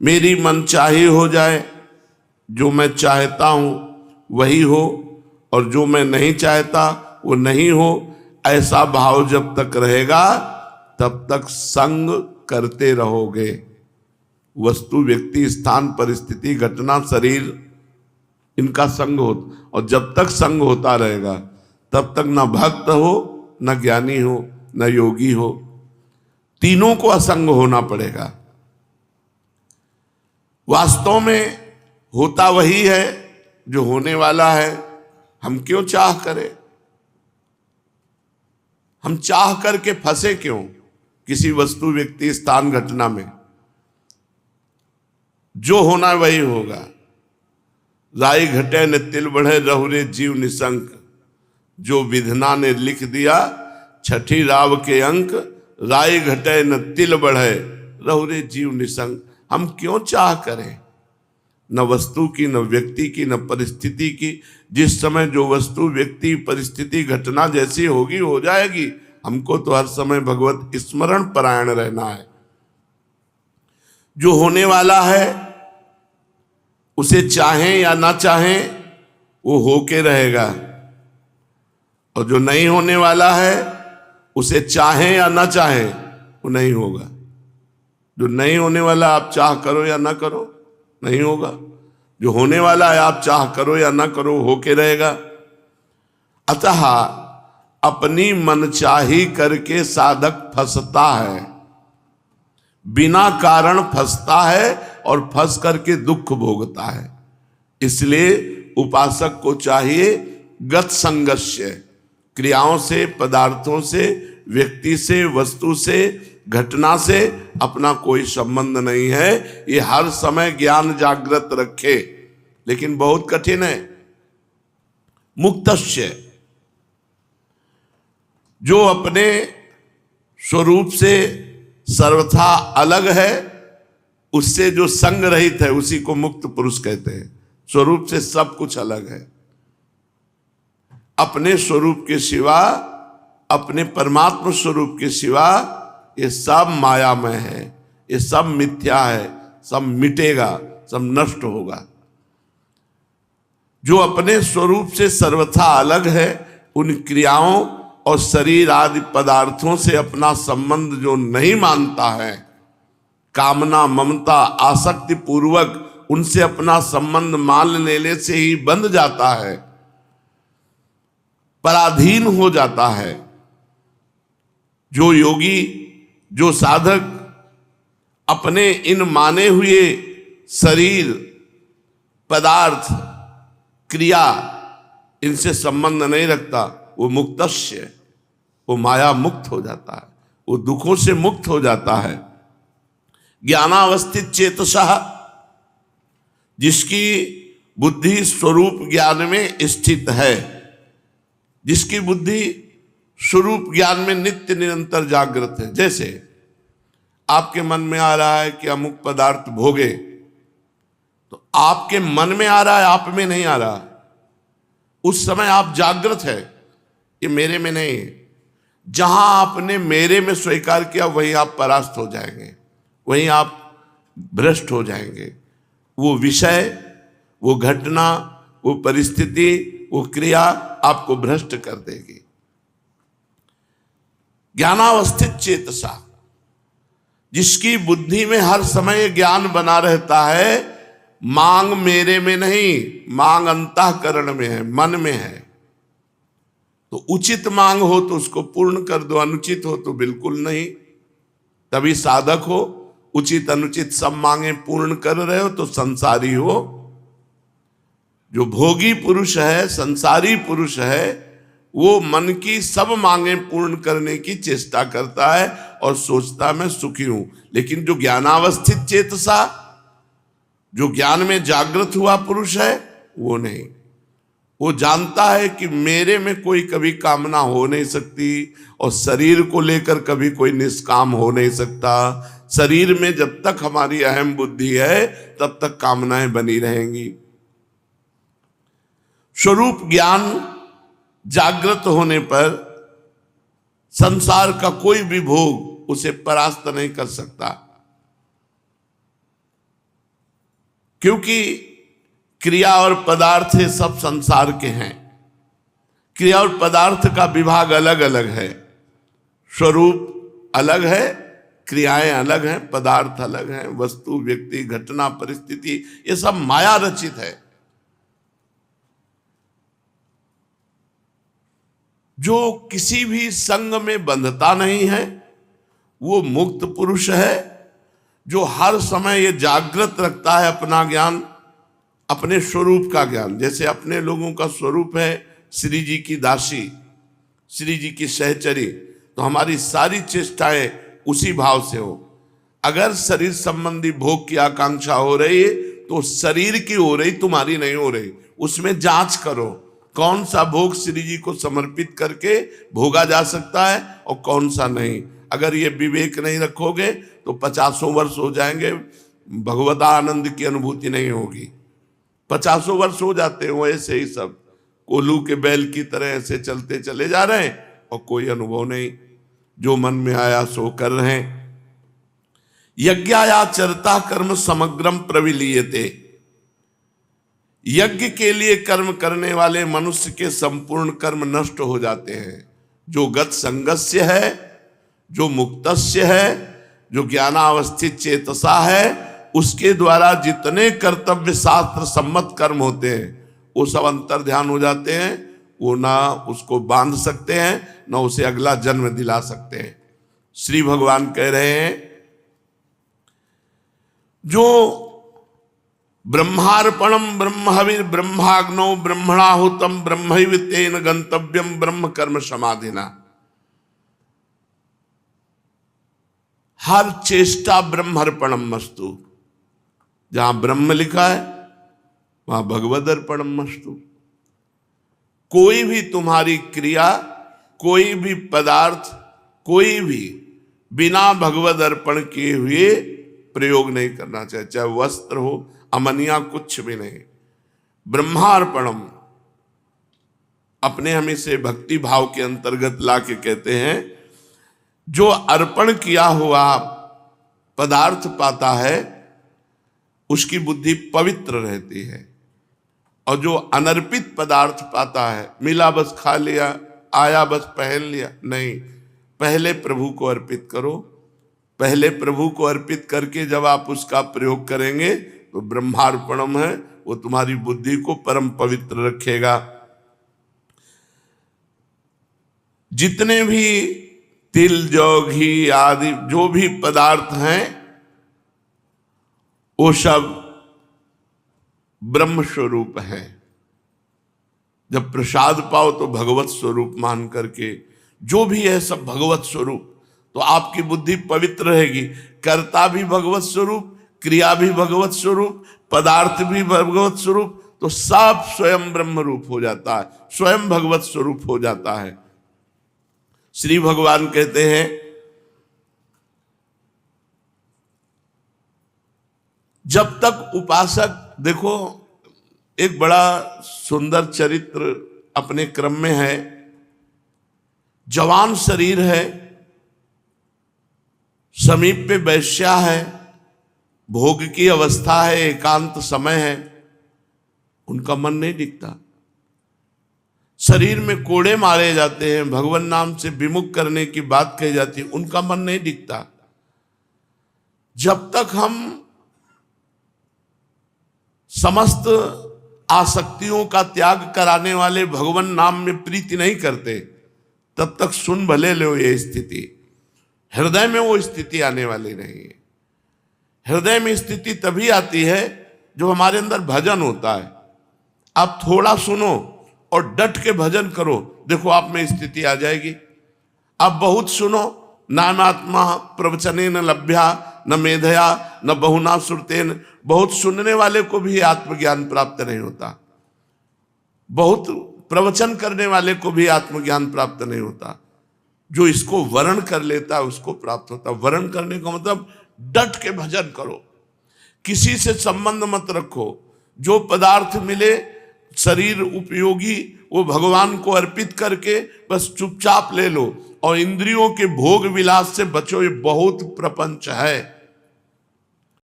मेरी मनचाही हो जाए, जो मैं चाहता हूं वही हो और जो मैं नहीं चाहता वो नहीं हो, ऐसा भाव जब तक रहेगा तब तक संग करते रहोगे। वस्तु, व्यक्ति, स्थान, परिस्थिति, घटना, शरीर, इनका संग हो, और जब तक संग होता रहेगा तब तक न भक्त हो, न ज्ञानी हो, न योगी हो। तीनों को असंग होना पड़ेगा। वास्तव में होता वही है जो होने वाला है। हम क्यों चाह करें? हम चाह करके फंसे क्यों किसी वस्तु, व्यक्ति, स्थान, घटना में? जो होना वही होगा। राई घटे न तिल बढ़े, रहुरे जीव निशंक। जो विधना ने लिख दिया छठी राव के अंक, राई घटे न तिल बढ़े, रहुरे जीव निशंक। हम क्यों चाह करें? न वस्तु की, न व्यक्ति की, न परिस्थिति की। जिस समय जो वस्तु, व्यक्ति, परिस्थिति, घटना जैसी होगी हो जाएगी। हमको तो हर समय भगवत स्मरण परायण रहना है। जो होने वाला है उसे चाहें या ना चाहें वो होके रहेगा, और जो नहीं होने वाला है उसे चाहें या ना चाहें वो नहीं होगा। जो नहीं होने वाला आप चाह करो या ना करो नहीं होगा। जो होने वाला है आप चाह करो या ना करो होके रहेगा। अतः अपनी मनचाही करके साधक फंसता है, बिना कारण फंसता है और फंस करके दुख भोगता है। इसलिए उपासक को चाहिए गत संगस्य, क्रियाओं से, पदार्थों से, व्यक्ति से, वस्तु से, घटना से अपना कोई संबंध नहीं है। ये हर समय ज्ञान जागृत रखे। लेकिन बहुत कठिन है। मुक्तस्य, जो अपने स्वरूप से सर्वथा अलग है, उससे जो संग रहित है उसी को मुक्त पुरुष कहते हैं। स्वरूप से सब कुछ अलग है। अपने स्वरूप के सिवा, अपने परमात्मा स्वरूप के सिवा ये सब मायामय है, ये सब मिथ्या है, सब मिटेगा, सब नष्ट होगा। जो अपने स्वरूप से सर्वथा अलग है, उन क्रियाओं और शरीर आदि पदार्थों से अपना संबंध जो नहीं मानता है, कामना, ममता, आसक्ति पूर्वक उनसे अपना संबंध मान लेने से ही बंध जाता है, पराधीन हो जाता है। जो योगी, जो साधक अपने इन माने हुए शरीर, पदार्थ, क्रिया, इनसे संबंध नहीं रखता, वो मुक्तस्य, वो माया मुक्त हो जाता है, वो दुखों से मुक्त हो जाता है। ज्ञानावस्थित चेतसः, जिसकी बुद्धि स्वरूप ज्ञान में स्थित है, जिसकी बुद्धि स्वरूप ज्ञान में नित्य निरंतर जागृत है। जैसे आपके मन में आ रहा है कि अमुक पदार्थ भोगे, तो आपके मन में आ रहा है, आप में नहीं आ रहा। उस समय आप जागृत है, ये मेरे में नहीं है। जहां आपने मेरे में स्वीकार किया वहीं आप परास्त हो जाएंगे, वहीं आप भ्रष्ट हो जाएंगे। वो विषय, वो घटना, वो परिस्थिति, वो क्रिया आपको भ्रष्ट कर देगी। ज्ञानावस्थित चेतसा, जिसकी बुद्धि में हर समय ज्ञान बना रहता है, मांग मेरे में नहीं, मांग अंतःकरण में है, मन में है। तो उचित मांग हो तो उसको पूर्ण कर दो, अनुचित हो तो बिल्कुल नहीं। तभी साधक हो। उचित अनुचित सब मांगे पूर्ण कर रहे हो तो संसारी हो। जो भोगी पुरुष है, संसारी पुरुष है, वो मन की सब मांगे पूर्ण करने की चेष्टा करता है और सोचता मैं सुखी हूं। लेकिन जो ज्ञानावस्थित चेतसा, जो ज्ञान में जागृत हुआ पुरुष है, वो नहीं। वो जानता है कि मेरे में कोई कभी कामना हो नहीं सकती, और शरीर को लेकर कभी कोई निष्काम हो नहीं सकता। शरीर में जब तक हमारी अहम बुद्धि है तब तक कामनाएं बनी रहेंगी। स्वरूप ज्ञान जागृत होने पर संसार का कोई भी भोग उसे परास्त नहीं कर सकता। क्योंकि क्रिया और पदार्थ ये सब संसार के हैं। क्रिया और पदार्थ का विभाग अलग अलग है, स्वरूप अलग है, क्रियाएं अलग हैं, पदार्थ अलग हैं, वस्तु, व्यक्ति, घटना, परिस्थिति, ये सब माया रचित है। जो किसी भी संग में बंधता नहीं है वो मुक्त पुरुष है। जो हर समय ये जागृत रखता है अपना ज्ञान, अपने स्वरूप का ज्ञान। जैसे अपने लोगों का स्वरूप है श्री जी की दासी, श्री जी की सहचरी, तो हमारी सारी चेष्टाएं उसी भाव से हो। अगर शरीर संबंधी भोग की आकांक्षा हो रही है तो शरीर की हो रही, तुम्हारी नहीं हो रही। उसमें जांच करो कौन सा भोग श्री जी को समर्पित करके भोगा जा सकता है और कौन सा नहीं। अगर ये विवेक नहीं रखोगे तो 50 वर्ष हो जाएंगे, भगवत आनंद की अनुभूति नहीं होगी। 50 वर्ष हो जाते हो ऐसे ही, सब कोल्हू के बैल की तरह ऐसे चलते चले जा रहे हैं और कोई अनुभव नहीं, जो मन में आया सो कर रहे हैं। यज्ञायाचरता कर्म समग्रम प्रविलीयते। यज्ञ के लिए कर्म करने वाले मनुष्य के संपूर्ण कर्म नष्ट हो जाते हैं। जो गत संगस्य है, जो मुक्तस्य है, जो ज्ञानावस्थित चेतसा है, उसके द्वारा जितने कर्तव्य शास्त्र सम्मत कर्म होते हैं वो सब अंतर ध्यान हो जाते हैं। वो ना उसको बांध सकते हैं, ना उसे अगला जन्म दिला सकते हैं। श्री भगवान कह रहे हैं जो ब्रह्मार्पणम ब्रह्महविर ब्रह्माग्नौ ब्रह्मणाहुतम ब्रह्मैव तेन गंतव्यम ब्रह्म कर्म समाधिना। हर चेष्टा ब्रह्मार्पणम मस्तु। जहां ब्रह्म लिखा है वहां भगवद अर्पणम मस्तु। कोई भी तुम्हारी क्रिया, कोई भी पदार्थ, कोई भी बिना भगवद अर्पण किए हुए प्रयोग नहीं करना चाहिए। चाहे वस्त्र हो, अमनिया, कुछ भी नहीं। ब्रह्मार्पणम अपने हमें से भक्ति भाव के अंतर्गत ला के कहते हैं जो अर्पण किया हुआ पदार्थ पाता है उसकी बुद्धि पवित्र रहती है, और जो अनर्पित पदार्थ पाता है, मिला बस खा लिया, आया बस पहन लिया, नहीं, पहले प्रभु को अर्पित करो। पहले प्रभु को अर्पित करके जब आप उसका प्रयोग करेंगे तो ब्रह्मार्पणम है, वो तुम्हारी बुद्धि को परम पवित्र रखेगा। जितने भी तिल, जौ, घी आदि जो भी पदार्थ हैं वो सब ब्रह्म स्वरूप है। जब प्रसाद पाओ तो भगवत स्वरूप मान करके, जो भी है सब भगवत स्वरूप, तो आपकी बुद्धि पवित्र रहेगी। कर्ता भी भगवत स्वरूप, क्रिया भी भगवत स्वरूप, पदार्थ भी भगवत स्वरूप, तो सब स्वयं ब्रह्म रूप हो जाता है, स्वयं भगवत स्वरूप हो जाता है। श्री भगवान कहते हैं जब तक उपासक, देखो एक बड़ा सुंदर चरित्र अपने क्रम में है। जवान शरीर है, समीप पे वैश्या है, भोग की अवस्था है, एकांत समय है, उनका मन नहीं दिखता। शरीर में कोड़े मारे जाते हैं, भगवान नाम से विमुख करने की बात कही जाती है, उनका मन नहीं दिखता। जब तक हम समस्त आसक्तियों का त्याग कराने वाले भगवान नाम में प्रीति नहीं करते, तब तक सुन भले लो ये स्थिति, हृदय में वो स्थिति आने वाली नहीं है। हृदय में स्थिति तभी आती है जो हमारे अंदर भजन होता है। आप थोड़ा सुनो और डट के भजन करो, देखो आप में स्थिति आ जाएगी। आप बहुत सुनो, नानात्मा प्रवचने न लभ्या न मेधया न बहुना श्रुतेन, बहुत सुनने वाले को भी आत्मज्ञान प्राप्त नहीं होता, बहुत प्रवचन करने वाले को भी आत्मज्ञान प्राप्त नहीं होता। जो इसको वर्ण कर लेता है उसको प्राप्त होता है। वर्ण करने का मतलब डट के भजन करो, किसी से संबंध मत रखो। जो पदार्थ मिले शरीर उपयोगी वो भगवान को अर्पित करके बस चुपचाप ले लो, और इंद्रियों के भोग विलास से बचो। ये बहुत प्रपंच है,